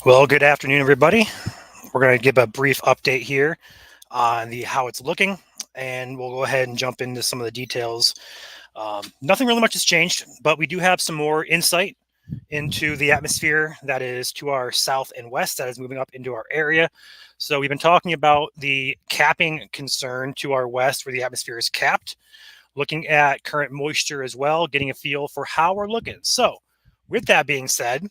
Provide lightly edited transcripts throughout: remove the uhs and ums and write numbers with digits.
Well, good afternoon, everybody. We're going to give a brief update here on the how it's looking, and we'll go ahead and jump into some of the details. Nothing really much has changed, but we do have some more insight into the atmosphere that is to our south and west that is moving up into our area. So we've been talking about the capping concern to our west where the atmosphere is capped, looking at current moisture as well, getting a feel for how we're looking. So with that being said,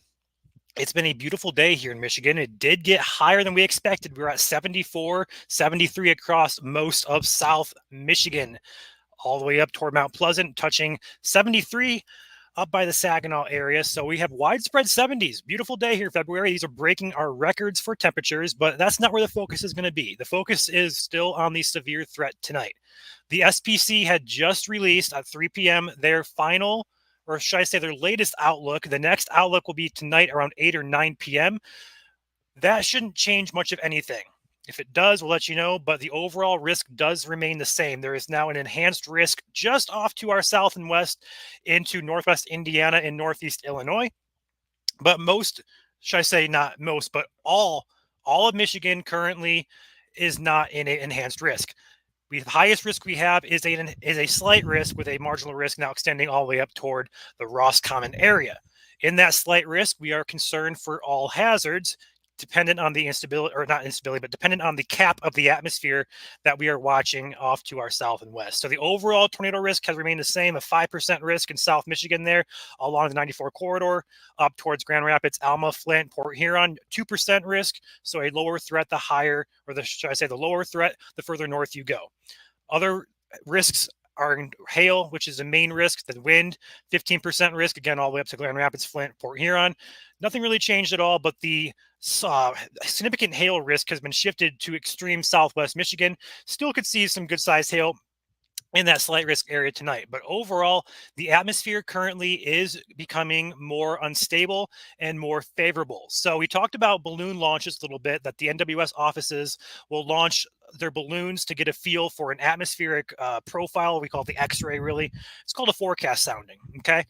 it's been a beautiful day here in Michigan. It did get higher than we expected. We were at 74, 73 across most of South Michigan, all the way up toward Mount Pleasant, touching 73 up by the Saginaw area. So we have widespread 70s. Beautiful day here in February. These are breaking our records for temperatures, but that's not where the focus is going to be. The focus is still on the severe threat tonight. The SPC had just released at 3 p.m. their final, or should I say their latest outlook. The next outlook will be tonight around 8 or 9 p.m. That shouldn't change much of anything. If it does, we'll let you know, but the overall risk does remain the same. There is now an enhanced risk just off to our south and west into northwest Indiana and northeast Illinois. But most, should I say not most, but all of Michigan currently is not in an enhanced risk. The highest risk we have is a slight risk with a marginal risk now extending all the way up toward the Roscommon area. In that slight risk, we are concerned for all hazards dependent on the instability, or not instability, but dependent on the cap of the atmosphere that we are watching off to our south and west. So the overall tornado risk has remained the same, a 5% risk in South Michigan there along the 94 corridor up towards Grand Rapids, Alma, Flint, Port Huron, 2% risk. So a lower threat, the higher, or should I say the lower threat, the further north you go. Other risks are hail, which is the main risk, the wind, 15% risk, again, all the way up to Grand Rapids, Flint, Port Huron. Nothing really changed at all, but the significant hail risk has been shifted to extreme southwest Michigan. Still could see some good-sized hail in that slight risk area tonight. But overall, the atmosphere currently is becoming more unstable and more favorable. So we talked about balloon launches a little bit, that the NWS offices will launch their balloons to get a feel for an atmospheric profile. We call it the X-ray, really. It's called a forecast sounding, okay?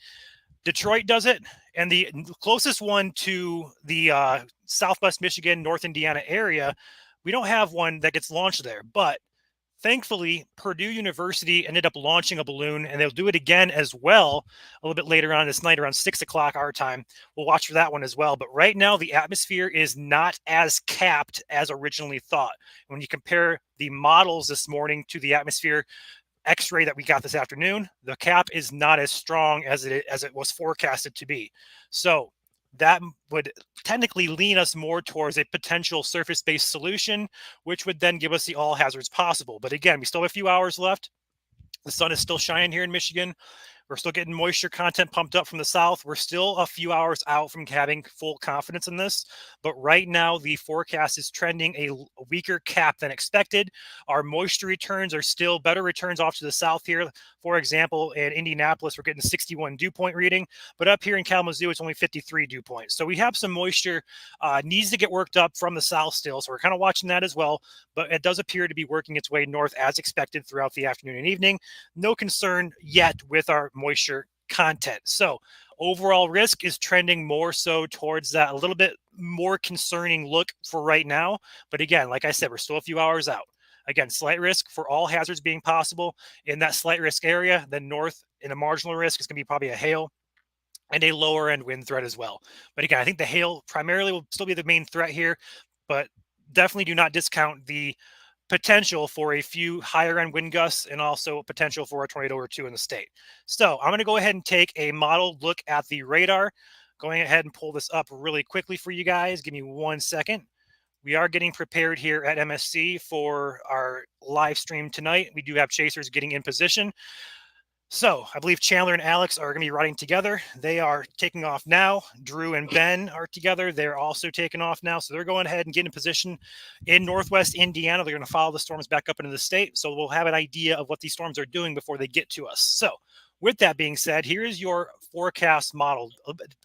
Detroit does it, and the closest one to the southwest Michigan, North Indiana area, we don't have one that gets launched there, but thankfully, Purdue University ended up launching a balloon, and they'll do it again as well a little bit later on this night around 6 o'clock our time. We'll watch for that one as well. But right now, the atmosphere is not as capped as originally thought. When you compare the models this morning to the atmosphere X-ray that we got this afternoon, the cap is not as strong as it was forecasted to be. So that would technically lean us more towards a potential surface-based solution, which would then give us the all hazards possible. But again, we still have a few hours left. The sun is still shining here in Michigan. We're still getting moisture content pumped up from the south. We're still a few hours out from having full confidence in this. But right now, the forecast is trending a weaker cap than expected. Our moisture returns are still better returns off to the south here. For example, in Indianapolis, we're getting 61 dew point reading. But up here in Kalamazoo, it's only 53 dew points. So we have some moisture needs to get worked up from the south still. So we're kind of watching that as well. But it does appear to be working its way north as expected throughout the afternoon and evening. No concern yet with our moisture content. So overall risk is trending more so towards that a little bit more concerning look for right now. But again, like I said, we're still a few hours out. Again, slight risk for all hazards being possible in that slight risk area. Then north in a marginal risk is going to be probably a hail and a lower end wind threat as well. But again, I think the hail primarily will still be the main threat here, but definitely do not discount the potential for a few higher end wind gusts and also potential for a tornado or two in the state. So I'm going to go ahead and take a model look at the radar. Going ahead and pull this up really quickly for you guys. Give me 1 second. We are getting prepared here at MSC for our live stream tonight. We do have chasers getting in position. So I believe Chandler and Alex are going to be riding together. They are taking off now. Drew and Ben are together. They're also taking off now. So they're going ahead and getting in position in northwest Indiana. They're going to follow the storms back up into the state. So we'll have an idea of what these storms are doing before they get to us. So with that being said, here is your forecast model.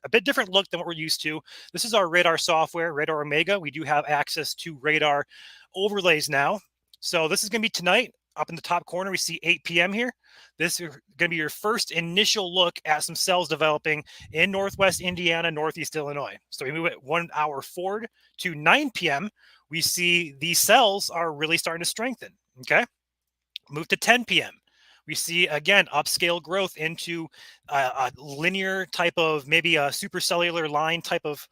A bit different look than what we're used to. This is our radar software, Radar Omega. We do have access to radar overlays now. So this is going to be tonight. up in the top corner, we see 8 p.m. here. This is going to be your first initial look at some cells developing in Northwest Indiana, Northeast Illinois. So we move it 1 hour forward to 9 p.m. We see these cells are really starting to strengthen. Okay. Move to 10 p.m. We see, again, upscale growth into a linear type of, maybe a supercellular line type of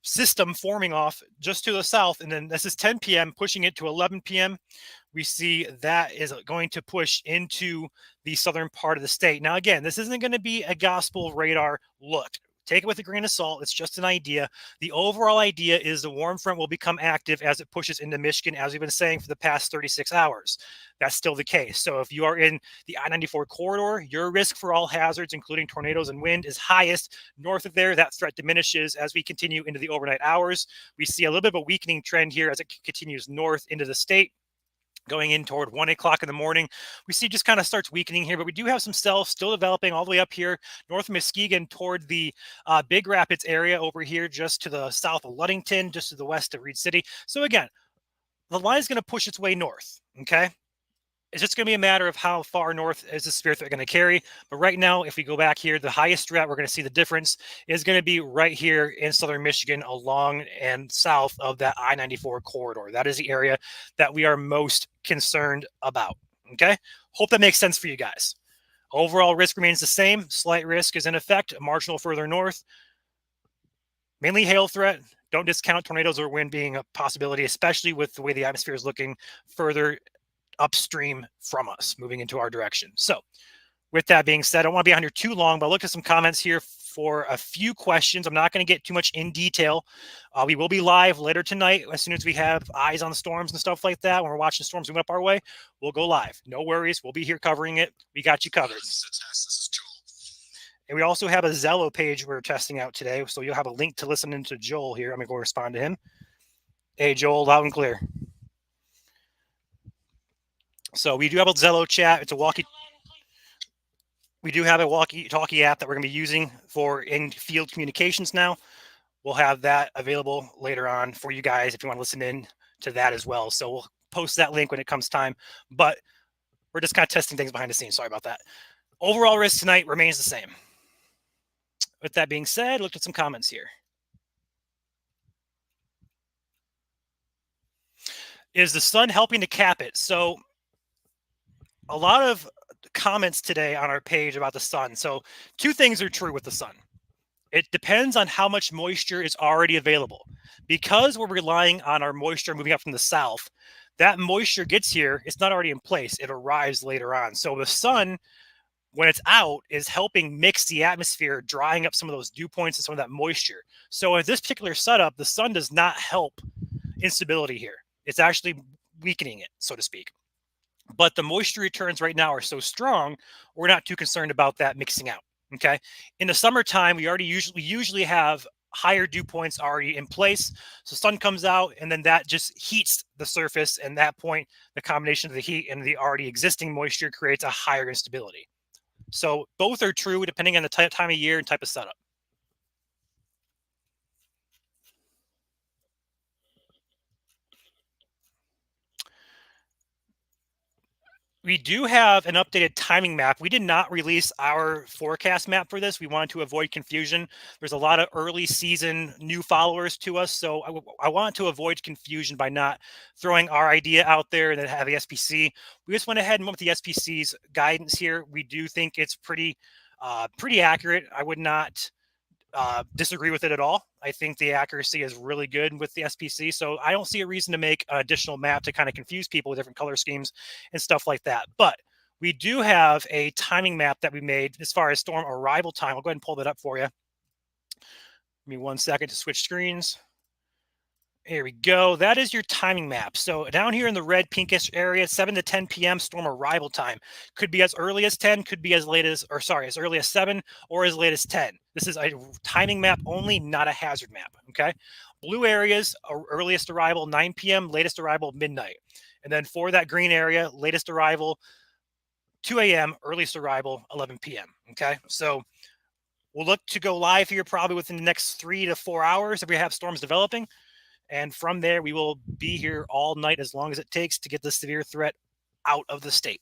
system forming off just to the south. And then this is 10 p.m. pushing it to 11 p.m. We see that is going to push into the southern part of the state. Now, again, this isn't going to be a gospel radar look. Take it with a grain of salt. It's just an idea. The overall idea is the warm front will become active as it pushes into Michigan, as we've been saying for the past 36 hours. That's still the case. So if you are in the I-94 corridor, your risk for all hazards, including tornadoes and wind, is highest. North of there, that threat diminishes as we continue into the overnight hours. We see a little bit of a weakening trend here as it continues north into the state. Going in toward 1 o'clock in the morning, we see just kind of starts weakening here, but we do have some cells still developing all the way up here north of Muskegon toward the Big Rapids area over here, just to the south of Ludington, just to the west of Reed City. So again, the line is going to push its way north. Okay. It's just going to be a matter of how far north is the severe threat going to carry. But right now, if we go back here, the highest threat, we're going to see the difference is going to be right here in southern Michigan along and south of that I-94 corridor. That is the area that we are most concerned about. Okay. Hope that makes sense for you guys. Overall risk remains the same. Slight risk is in effect, marginal further north. Mainly hail threat. Don't discount tornadoes or wind being a possibility, especially with the way the atmosphere is looking further upstream from us, moving into our direction. So with that being said, I don't want to be on here too long, but I looked at some comments here for a few questions. I'm not going to get too much in detail. We will be live later tonight as soon as we have eyes on storms and stuff like that. When we're watching storms move up our way, we'll go live. No worries. We'll be here covering it. We got you covered. And we also have a Zello page we're testing out today. So you'll have a link to listen to Joel here. I'm going to go respond to him. Hey, Joel, loud and clear. So we do have a Zello chat. It's a we do have a walkie-talkie app that we're going to be using for in-field communications now. We'll have that available later on for you guys if you want to listen in to that as well. So we'll post that link when it comes time. But we're just kind of testing things behind the scenes. Sorry about that. Overall risk tonight remains the same. With that being said, look at some comments here. Is the sun helping to cap it? So a lot of comments today on our page about the sun. So two things are true with the sun. It depends on how much moisture is already available. Because we're relying on our moisture moving up from the south, that moisture gets here. It's not already in place. It arrives later on. So the sun, when it's out, is helping mix the atmosphere, drying up some of those dew points and some of that moisture. So in this particular setup, the sun does not help instability here. It's actually weakening it, so to speak. But the moisture returns right now are so strong, we're not too concerned about that mixing out. Okay. In the summertime, we usually have higher dew points already in place. So sun comes out and then that just heats the surface. And that point, the combination of the heat and the already existing moisture creates a higher instability. So both are true depending on the time of year and type of setup. We do have an updated timing map. We did not release our forecast map for this. We wanted to avoid confusion. There's a lot of early season new followers to us. So I want to avoid confusion by not throwing our idea out there and then have the SPC. We just went ahead and went with the SPC's guidance here. We do think it's pretty accurate. I would not disagree with it at all. I think the accuracy is really good with the SPC. So I don't see a reason to make an additional map to kind of confuse people with different color schemes and stuff like that. But we do have a timing map that we made as far as storm arrival time. I'll go ahead and pull that up for you. Give me 1 second to switch screens. Here we go. That is your timing map. So down here in the red pinkish area, 7 to 10 p.m. storm arrival time. Could be as early as 10, could be as late as, as early as 7 or as late as 10. This is a timing map only, not a hazard map, okay? Blue areas, earliest arrival 9 p.m., latest arrival midnight. And then for that green area, latest arrival 2 a.m., earliest arrival 11 p.m., okay? So we'll look to go live here probably within the next 3 to 4 hours if we have storms developing. And from there, we will be here all night as long as it takes to get the severe threat out of the state.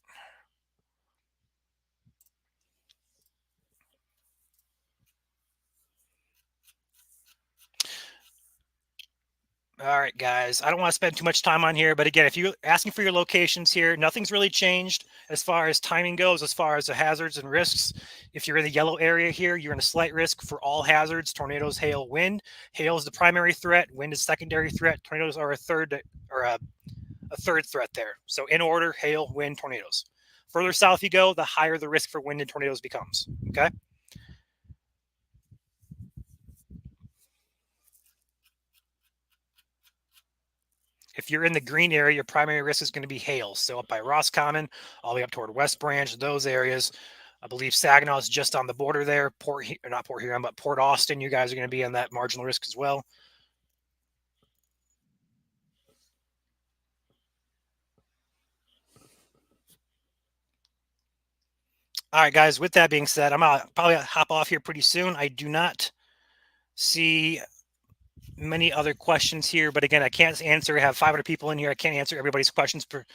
All right, guys. I don't want to spend too much time on here, but again, if you're asking for your locations here, nothing's really changed as far as timing goes, as far as the hazards and risks. If you're in the yellow area here, you're in a slight risk for all hazards: tornadoes, hail, wind. Hail is the primary threat, wind is secondary threat, tornadoes are a third or a third threat there. So in order: hail, wind, tornadoes. Further south you go, the higher the risk for wind and tornadoes becomes. Okay. If you're in the green area, your primary risk is going to be hail. So up by Roscommon, all the way up toward West Branch, those areas. I believe Saginaw is just on the border there. Not Port Huron, but Port Austin. You guys are going to be on that marginal risk as well. All right, guys. With that being said, I'm gonna probably hop off here pretty soon. I do not see many other questions here, but again, I can't answer. I have 500 people in here. I can't answer everybody's questions for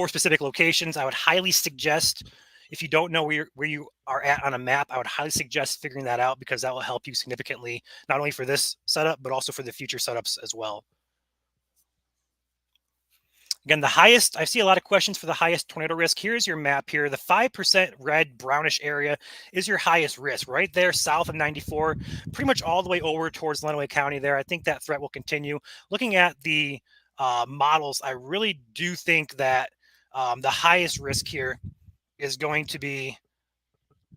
specific locations. I would highly suggest, if you don't know where you are at on a map, I would highly suggest figuring that out, because that will help you significantly, not only for this setup, but also for the future setups as well. Again, the highest, I see a lot of questions for the highest tornado risk. Here's your map here. The 5% red brownish area is your highest risk right there south of 94, pretty much all the way over towards Lenawee County there. I think that threat will continue. Looking at the models, I really do think that the highest risk here is going to be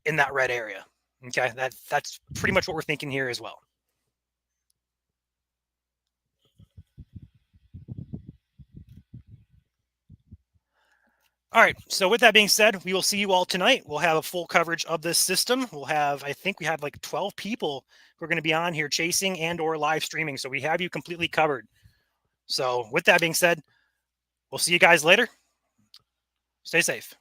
in that red area. Okay, that's pretty much what we're thinking here as well. All right. So with that being said, we will see you all tonight. We'll have a full coverage of this system. We'll have, I think we have like 12 people who are going to be on here chasing and or live streaming. So we have you completely covered. So with that being said, we'll see you guys later. Stay safe.